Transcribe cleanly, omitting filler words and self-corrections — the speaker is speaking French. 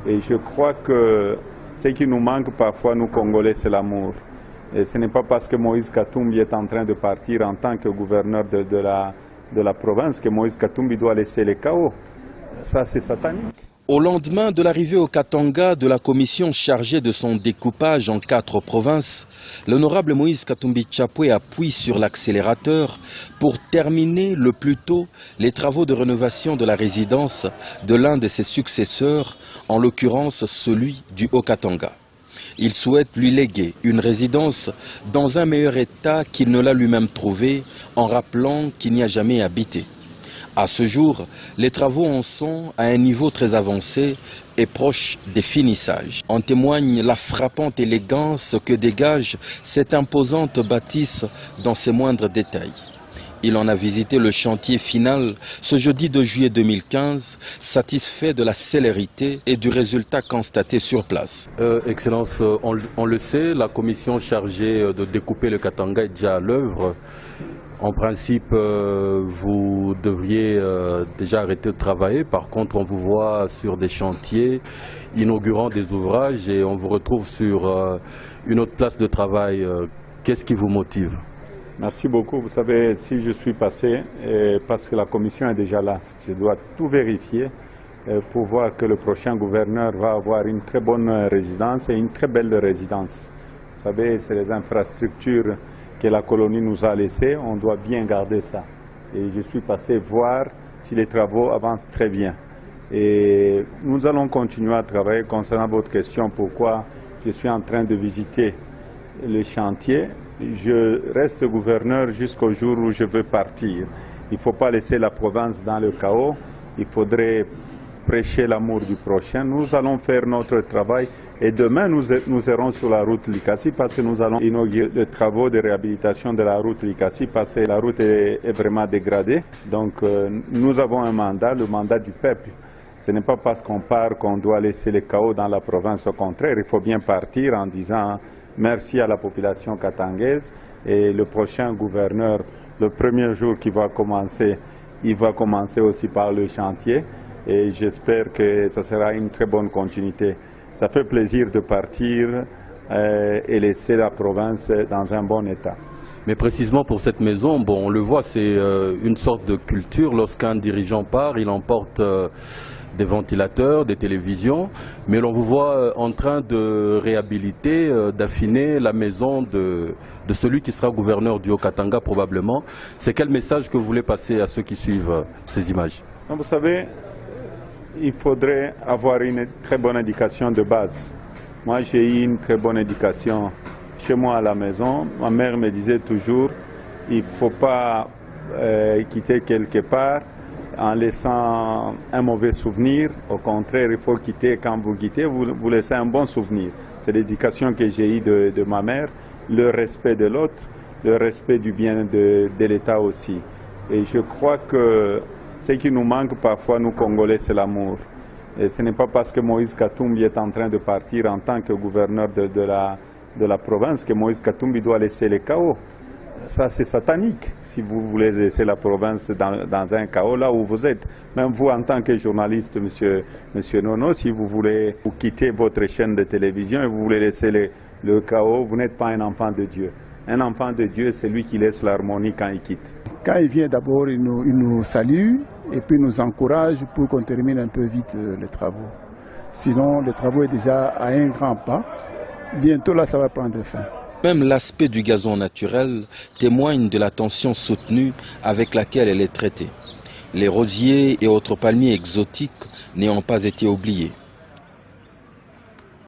Et je crois que ce qui nous manque parfois, nous Congolais, c'est l'amour. Et ce n'est pas parce que Moïse Katumbi est en train de partir en tant que gouverneur de la province que Moïse Katumbi doit laisser le chaos. Ça, c'est satanique. Au lendemain de l'arrivée au Katanga de la commission chargée de son découpage en 4 provinces, l'honorable Moïse Katumbi Tchapoué appuie sur l'accélérateur pour terminer le plus tôt les travaux de rénovation de la résidence de l'un de ses successeurs, en l'occurrence celui du Haut-Katanga. Il souhaite lui léguer une résidence dans un meilleur état qu'il ne l'a lui-même trouvé, en rappelant qu'il n'y a jamais habité. À ce jour, les travaux en sont à un niveau très avancé et proche des finissages. En témoigne la frappante élégance que dégage cette imposante bâtisse dans ses moindres détails. Il en a visité le chantier final ce jeudi 2 juillet 2015, satisfait de la célérité et du résultat constaté sur place. Excellence, on le sait, la commission chargée de découper le Katanga est déjà à l'œuvre. En principe, vous devriez déjà arrêter de travailler. Par contre, on vous voit sur des chantiers, inaugurant des ouvrages et on vous retrouve sur une autre place de travail. Qu'est-ce qui vous motive? Merci beaucoup. Vous savez, si je suis passé, parce que la commission est déjà là, je dois tout vérifier pour voir que le prochain gouverneur va avoir une très bonne résidence et une très belle résidence. Vous savez, c'est les infrastructures que la colonie nous a laissées, on doit bien garder ça. Et je suis passé voir si les travaux avancent très bien. Et nous allons continuer à travailler concernant votre question, pourquoi je suis en train de visiter le chantier. Je reste gouverneur jusqu'au jour où je veux partir. Il ne faut pas laisser la province dans le chaos, il faudrait prêcher l'amour du prochain. Nous allons faire notre travail. Et demain, nous serons sur la route Likasi parce que nous allons inaugurer les travaux de réhabilitation de la route Likasi parce que la route est vraiment dégradée. Donc, nous avons un mandat, le mandat du peuple. Ce n'est pas parce qu'on part qu'on doit laisser le chaos dans la province. Au contraire, il faut bien partir en disant merci à la population katangaise. Et le prochain gouverneur, le premier jour qu'il va commencer, il va commencer aussi par le chantier. Et j'espère que ça sera une très bonne continuité. Ça fait plaisir de partir et laisser la province dans un bon état. Mais précisément pour cette maison, bon, on le voit, c'est une sorte de culture. Lorsqu'un dirigeant part, il emporte des ventilateurs, des télévisions, mais l'on vous voit en train de réhabiliter, d'affiner la maison de celui qui sera gouverneur du Haut-Katanga probablement. C'est quel message que vous voulez passer à ceux qui suivent ces images? Vous savez, il faudrait avoir une très bonne éducation de base. Moi, j'ai eu une très bonne éducation chez moi à la maison. Ma mère me disait toujours, il ne faut pas quitter quelque part en laissant un mauvais souvenir. Au contraire, il faut quitter, quand vous quittez, vous laissez un bon souvenir. C'est l'éducation que j'ai eue de ma mère, le respect de l'autre, le respect du bien de l'État aussi. Et je crois que ce qui nous manque parfois, nous Congolais, c'est l'amour. Et ce n'est pas parce que Moïse Katumbi est en train de partir en tant que gouverneur de la province que Moïse Katumbi doit laisser le chaos. Ça, c'est satanique, si vous voulez laisser la province dans un chaos là où vous êtes. Même vous, en tant que journaliste, monsieur Nono, si vous voulez quitter votre chaîne de télévision et vous voulez laisser le chaos, vous n'êtes pas un enfant de Dieu. Un enfant de Dieu, c'est lui qui laisse l'harmonie quand il quitte. Quand il vient d'abord, il nous salue et puis nous encourage pour qu'on termine un peu vite les travaux. Sinon, le travaux est déjà à un grand pas. Bientôt, là, ça va prendre fin. Même l'aspect du gazon naturel témoigne de l'attention soutenue avec laquelle elle est traitée. Les rosiers et autres palmiers exotiques n'ayant pas été oubliés.